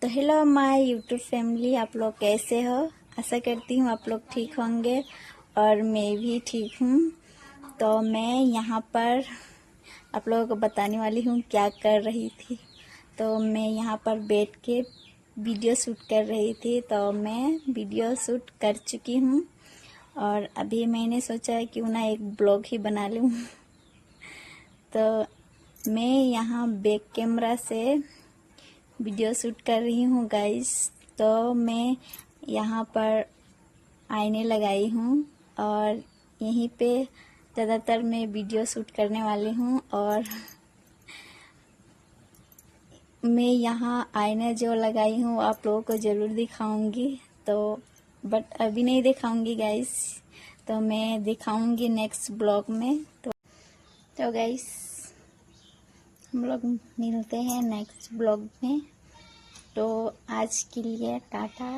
तो hello my YouTube family, आप लोग कैसे हो। आशा करती हूँ आप लोग ठीक होंगे और मैं भी ठीक हूँ। तो मैं यहाँ पर आप लोगों को बताने वाली हूँ क्या कर रही थी। तो मैं यहाँ पर बैठ के वीडियो शूट कर रही थी। तो मैं वीडियो शूट कर चुकी हूँ और अभी मैंने सोचा है क्यों ना एक ब्लॉग ही बना लूँ। तो मैं यहाँ बैक कैमरा से वीडियो शूट कर रही हूँ गाइस। तो मैं यहाँ पर आईने लगाई हूँ और यहीं पे ज़्यादातर मैं वीडियो शूट करने वाली हूँ। और मैं यहाँ आईने जो लगाई हूँ आप लोगों को ज़रूर दिखाऊंगी, तो बट अभी नहीं दिखाऊंगी गाइस, तो मैं दिखाऊंगी नेक्स्ट ब्लॉग में। तो गाइस हम लोग मिलते हैं नेक्स्ट ब्लॉग में। तो आज के लिए टाटा।